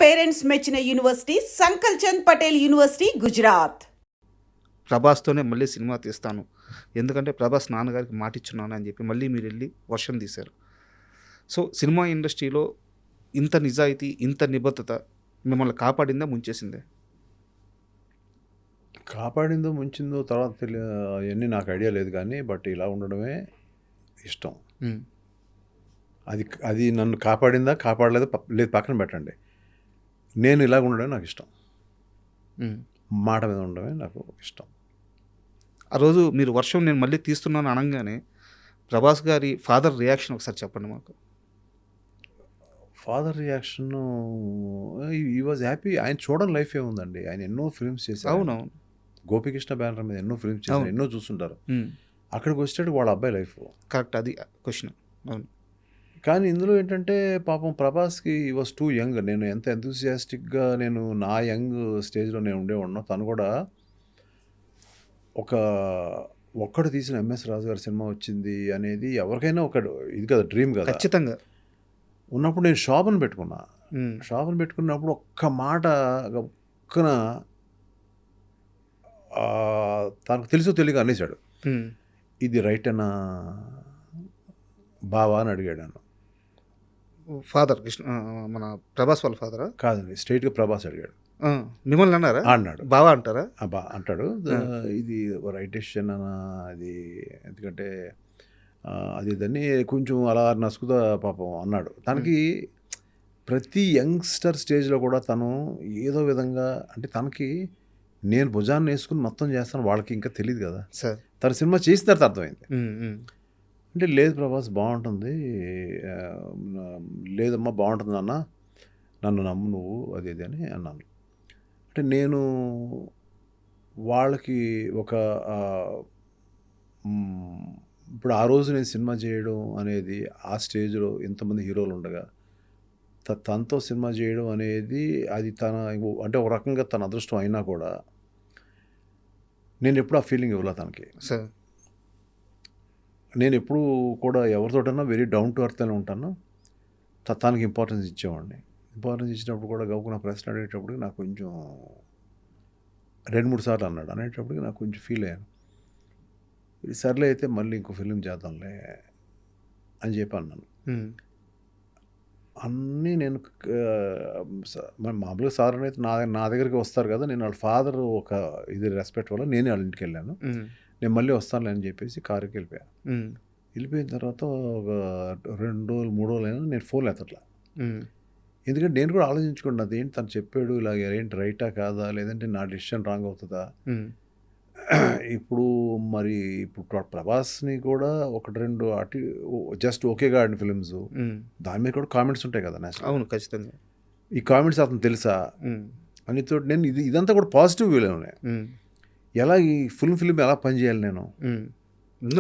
Parents మెచ్చిన university సంకల్ Chand Patel university Gujarat. ప్రభాస్తోనే మళ్ళీ cinema తీస్తాను, ఎందుకంటే ప్రభాస్ నాన్నగారికి మాటిచ్చున్నాను అని చెప్పి మళ్ళీ మీరు వెళ్ళి వర్షం తీశారు. సో సినిమా ఇండస్ట్రీలో ఇంత నిజాయితీ, ఇంత నిబద్ధత మిమ్మల్ని కాపాడిందా, ముంచేసిందే? కాపాడిందో ముంచిందో తర్వాత అవన్నీ నాకు ఐడియా లేదు, కానీ బట్ ఇలా ఉండడమే ఇష్టం. అది నన్ను కాపాడిందా కాపాడలేదా లేదు పక్కన పెట్టండి, నేను ఇలాగ ఉండడమే నాకు ఇష్టం. మాట మీద ఉండడమే నాకు ఇష్టం. ఆ రోజు మీరు వర్షం నేను మళ్ళీ తీస్తున్నాను అనగానే ప్రభాస్ గారి ఫాదర్ రియాక్షన్ ఒకసారి చెప్పండి మాకు. ఫాదర్ రియాక్షన్, ఈ వాజ్ హ్యాపీ. ఆయన చూడని లైఫ్ ఏముందండి, ఆయన ఎన్నో ఫిల్మ్స్ చేశారు. అవునవును, గోపికృష్ణ బ్యానర్ మీద ఎన్నో ఫిల్మ్స్ చేశారు, ఎన్నో చూస్తుంటారు. అక్కడికి వచ్చేటట్టు వాళ్ళ అబ్బాయి లైఫ్ కరెక్ట్, అది క్వశ్చన్. అవును, కానీ ఇందులో ఏంటంటే పాపం ప్రభాస్కి ఈ వాజ్ టూ యంగ్. నేను ఎంత ఎంతూసియాస్టిక్గా నేను నా యంగ్ స్టేజ్లో నేను ఉండేవాడినో, తను కూడా ఒక్కడు తీసిన ఎంఎస్ రాజు గారి సినిమా వచ్చింది అనేది ఎవరికైనా ఒక ఇది కదా, డ్రీమ్ కదా. ఖచ్చితంగా. ఉన్నప్పుడు నేను షాప్ని పెట్టుకున్నా. షాప్ని పెట్టుకున్నప్పుడు ఒక్క మాట ఒక్కన తనకు తెలుసో తెలియక అనేసాడు, ఇది రైట్ అన్నా బావా అని అడిగాడు నన్ను. ఫాదర్ కృష్ణ, మన ప్రభాస్ వాళ్ళ ఫాదరా? కాదండి, స్ట్రైట్గా ప్రభాస్ అడిగాడు. మిమ్మల్ని అన్నారా? అన్నాడు. బావా అంటారా? అంటాడు, ఇది రైట్ డెసిషన్ అన్న, అది ఎందుకంటే అది దాన్ని కొంచెం అలా నసుకుదా పాపం అన్నాడు. తనకి ప్రతి యంగ్స్టర్ స్టేజ్లో కూడా తను ఏదో విధంగా, అంటే తనకి నేను భుజాన్ని వేసుకుని మొత్తం చేస్తాను, వాళ్ళకి ఇంకా తెలియదు కదా సార్. తన సినిమా చేసిన తర్వాత అర్థమైంది. అంటే లేదు ప్రభాస్ బాగుంటుంది, లేదమ్మా బాగుంటుంది అన్న, నన్ను నమ్ము నువ్వు, అది ఇది అని అన్నాను. అంటే నేను వాళ్ళకి ఒక ఇప్పుడు ఆ రోజు నేను సినిమా చేయడం అనేది, ఆ స్టేజ్లో ఇంతమంది హీరోలు ఉండగా తనతో సినిమా చేయడం అనేది, అది తన అంటే ఒక రకంగా తన అదృష్టం అయినా కూడా నేను ఎప్పుడు ఆ ఫీలింగ్ ఇవ్వలే తనకి. సార్, నేను ఎప్పుడు కూడా ఎవరితోటన్నా వెరీ డౌన్ టు ఎర్త్ అని ఉంటాను. తనకి ఇంపార్టెన్స్ ఇచ్చేవాడిని. ఇంపార్టెన్స్ ఇచ్చినప్పుడు కూడా గౌకు ప్రశ్న అడిగేటప్పటికి నాకు కొంచెం 2-3 సార్లు అన్నాడు. అనేటప్పటికి నాకు కొంచెం ఫీల్ అయ్యాను. ఇది సర్లే అయితే మళ్ళీ ఇంకో ఫిలిం చేద్దాంలే అని చెప్పి అన్నాను. అన్నీ నేను మామూలుగా సార్ అయితే నా దగ్గరికి వస్తారు కదా, నేను వాళ్ళ ఫాదర్ ఒక ఇది రెస్పెక్ట్ వల్ల నేనే వాళ్ళ ఇంటికి వెళ్ళాను. నేను మళ్ళీ వస్తానులే అని చెప్పేసి కారుకి వెళ్ళిపోయాను. వెళ్ళిపోయిన తర్వాత ఒక 2 రోజులు 3 రోజులు అయినా నేను ఫోన్ ఎత్తట్లా. ఎందుకంటే నేను కూడా ఆలోచించుకోండి, అదేంటి తను చెప్పాడు ఇలాగ, ఏంటి రైటా కాదా, లేదంటే నా డెసిషన్ రాంగ్ అవుతుందా. ఇప్పుడు ప్రభాస్ని కూడా 1-2 అటు జస్ట్ ఓకేగా ఆడిన ఫిలిమ్స్, దాని మీద కూడా కామెంట్స్ ఉంటాయి కదా. అవును, ఖచ్చితంగా. ఈ కామెంట్స్ అతను తెలుసా అని తోటి నేను ఇదంతా కూడా పాజిటివ్ వ్యూలో ఉన్నాయి. ఎలా ఈ ఫుల్ ఫిల్మ్ ఎలా పనిచేయాలి నేను,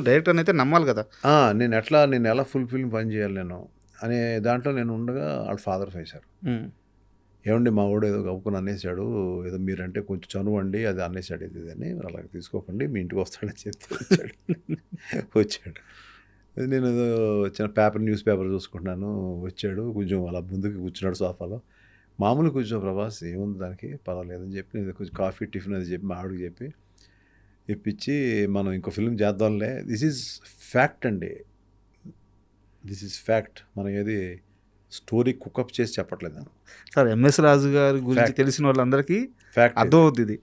డైరెక్టర్ అయితే నమ్మాలి కదా, నేను ఎలా ఫుల్ ఫిల్మ్ పనిచేయాలి నేను అనే దాంట్లో నేను ఉండగా వాళ్ళ ఫాదర్ వేశారు. ఏమండి మా వాడు ఏదో గవ్వుకుని అనేసాడు, ఏదో మీరంటే కొంచెం చనువండి, అది అనేసాడు, ఇది అని అలాగే తీసుకోకండి, మీ ఇంటికి వస్తాడని చెప్తే వచ్చాడు. నేను ఏదో చిన్న న్యూస్ పేపర్ చూసుకుంటున్నాను, వచ్చాడు, కొంచెం అలా ముందుకు కూర్చున్నాడు సోఫాలో. మామూలు కూర్చో ప్రభాస్, ఏముంది దానికి, పర్వాలేదని చెప్పి నేను కొంచెం కాఫీ టిఫిన్ అది చెప్పి మా ఆవిడకి చెప్పి ఇప్పించి మనం ఇంకో ఫిల్మ్ చేద్దాంలే. దిస్ ఈజ్ ఫ్యాక్ట్ అండి, దిస్ ఈజ్ ఫ్యాక్ట్. మనం ఏది స్టోరీ కుకప్ చేసి చెప్పట్లేదు సార్. ఎంఎస్ రాజు గారి గురించి తెలిసిన వాళ్ళందరికీ ఫ్యాక్ట్ అర్థం అవుతుంది.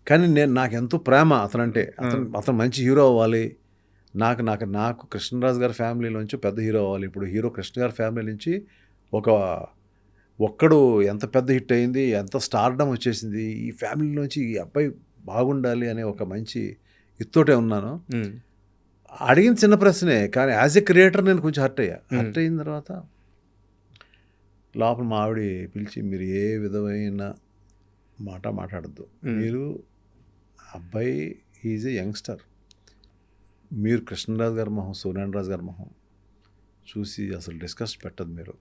కానీ నాకు ఎంతో ప్రేమ అతనంటే, అతను మంచి హీరో అవ్వాలి. నాకు కృష్ణరాజు గారి ఫ్యామిలీలోంచి పెద్ద హీరో అవ్వాలి. ఇప్పుడు హీరో కృష్ణ గారి ఫ్యామిలీ నుంచి ఒక్కడు ఎంత పెద్ద హిట్ అయింది, ఎంత స్టార్డమ్ వచ్చేసింది, ఈ ఫ్యామిలీలోంచి ఈ అబ్బాయి బాగుండాలి అనే ఒక మంచి ఇత్తోటే ఉన్నాను. అడిగిన చిన్న ప్రశ్నే, కానీ యాజ్ ఎ క్రియేటర్ నేను కొంచెం హర్ట్ అయిన తర్వాత లోపల మా ఆవిడ పిలిచి, మీరు ఏ విధమైన మాట మాట్లాడద్దు, మీరు అబ్బాయి ఈజ్ ఏ యంగ్స్టర్, మీరు కృష్ణరాజు గారి మొహం, సూర్యనారాయణ గారి మొహం చూసి అసలు డిస్కస్ పెట్టద్దు, మీరు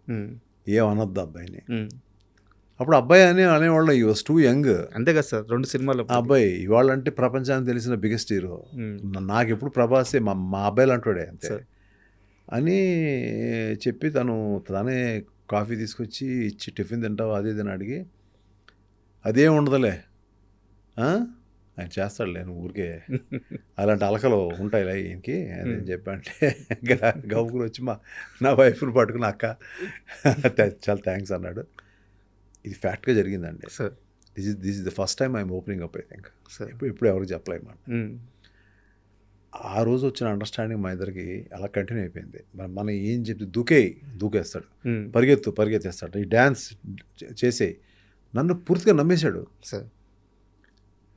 ఏమనొద్దు అబ్బాయిని. అప్పుడు అబ్బాయి అనేవాళ్ళు ఈ వాజ్ టూ యంగ్. అంతే కదా సార్, 2 సినిమాలు అబ్బాయి ఇవాళ అంటే ప్రపంచానికి తెలిసిన బిగ్గెస్ట్ హీరో. నాకు ఎప్పుడు ప్రభాసే మా అబ్బాయిలు అంటాడే అంతే అని చెప్పి తనే కాఫీ తీసుకొచ్చి ఇచ్చి టిఫిన్ తింటావా అది ఇది అని అడిగి అదేం ఉండదులే ఆయన చేస్తాడులే నువ్వు ఊరికే అలాంటి అలకలు ఉంటాయి ఈయనకి అని చెప్పంటే గబుకులు వచ్చి నా వైఫ్ని పట్టుకుని అక్క చాలా థ్యాంక్స్ అన్నాడు. ఇది ఫ్యాక్ట్గా జరిగిందండి. Sir this is the first time I'm opening up I think. Sir ఇప్పుడు ఎవరికి చెప్పలేదు మాట. ఆ రోజు వచ్చిన అండర్స్టాండింగ్ మా ఇద్దరికి అలా కంటిన్యూ అయిపోయింది. మనం ఏం చెప్తే దూకేస్తాడు, పరిగెత్తేస్తాడు, ఈ డ్యాన్స్ చేసేయి. నన్ను పూర్తిగా నమ్మేశాడు. సార్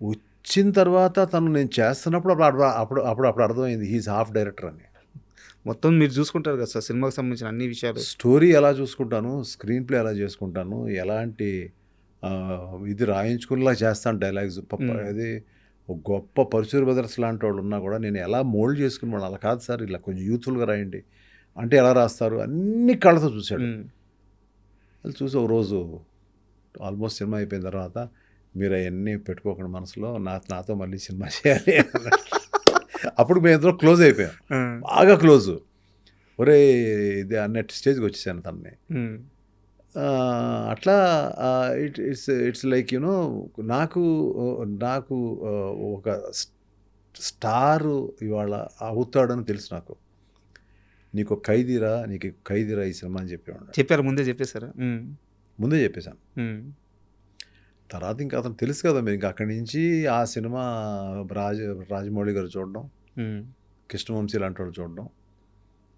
వచ్చిన తర్వాత తను నేను చేస్తున్నప్పుడు అప్పుడు అర్థమైంది హీఈస్ హాఫ్ డైరెక్టర్ అని. మొత్తం మీరు చూసుకుంటారు కదా సార్ సినిమాకి సంబంధించిన అన్ని విషయాలు. స్టోరీ ఎలా చూసుకుంటాను, స్క్రీన్ ప్లే ఎలా చేసుకుంటాను, ఎలాంటి ఇది రాయించుకునేలా చేస్తాను డైలాగ్స్. అది ఒక గొప్ప పరుచూరి బ్రదర్స్ లాంటి వాళ్ళు ఉన్నా కూడా నేను ఎలా మోల్డ్ చేసుకుని వాళ్ళు అలా కాదు సార్ ఇలా కొంచెం యూత్ఫుల్గా రాయండి అంటే ఎలా రాస్తారు అన్ని కళ్ళతో చూశాడు. అది చూసి ఒక రోజు ఆల్మోస్ట్ సినిమా అయిపోయిన తర్వాత మీరు అవన్నీ పెట్టుకోకుండా మనసులో నాతో మళ్ళీ సినిమా చేయాలి అప్పుడు మేము ఇద్దరు క్లోజ్ అయిపోయాం, బాగా క్లోజు. ఒరే ఇది అన్నట్టు స్టేజ్కి వచ్చేసాను తనని. అట్లా ఇట్స్ లైక్ యూనో నాకు ఒక స్టారు ఇవాళ అవుతాడని తెలుసు. నాకు నీకు ఖైదీరా ఈ సినిమా అని చెప్పారు, ముందే చెప్పేశారా? ముందే చెప్పేశాను. తర్వాత ఇంకా అతను తెలుసు కదా మీరు, ఇంకా అక్కడి నుంచి ఆ సినిమా రాజమౌళి గారు చూడడం, కృష్ణవంశీ లాంటి వాళ్ళు చూడడం.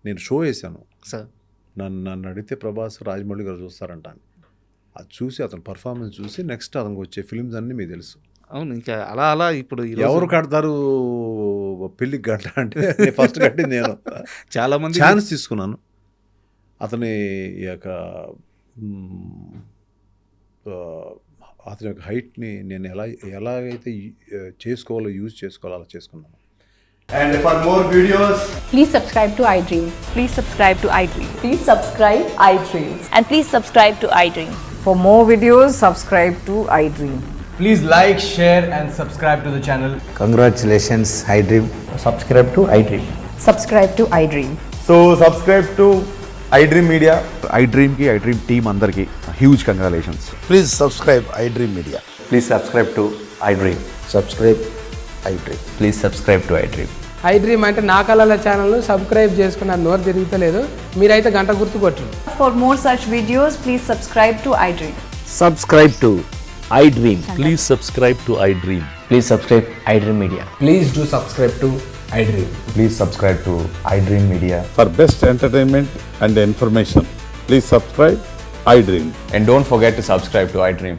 నేను షో వేసాను సార్, నన్ను అడిగితే ప్రభాస్ రాజమౌళి గారు చూస్తారంట. అది చూసి అతను పర్ఫార్మెన్స్ చూసి నెక్స్ట్ అతనికి వచ్చే ఫిల్మ్స్ అన్నీ మీకు తెలుసు. అవును, ఇంకా అలా ఇప్పుడు ఎవరు కడతారు పెళ్ళికి గంట అంటే ఫస్ట్ కట్టింది నేను. చాలా మంది ఛాన్స్ తీసుకున్నాను. అతని యొక్క హైట్ని నేను ఎలాగైతే చేసుకోవాలో యూజ్ చేసుకోవాలో అలా చేసుకున్నాను. And for more videos, Please subscribe to iDream. Please subscribe to iDream. Please subscribe iDream. And please subscribe to iDream. For more videos, subscribe to iDream. please like, share and subscribe to the channel. Congratulations, iDream. Subscribe to iDream. Subscribe to iDream. So subscribe to iDream Media. iDream ki iDream team andarki huge congratulations. Please subscribe iDream Media. Please subscribe to iDream. Subscribe iDream. Please subscribe to iDream. iDream అంటే నా కళల channel subscribe చేసుకున్న నోరు తిరుగుతలేదు, మీరైతే గంట గుర్తు కొట్టండి. For more such videos, please subscribe to iDream. Subscribe to iDream. Please subscribe to iDream. Please subscribe iDream Media. Please do subscribe to iDream. Please subscribe to iDream Media. For best entertainment and information, please subscribe iDream. And don't forget to subscribe to iDream.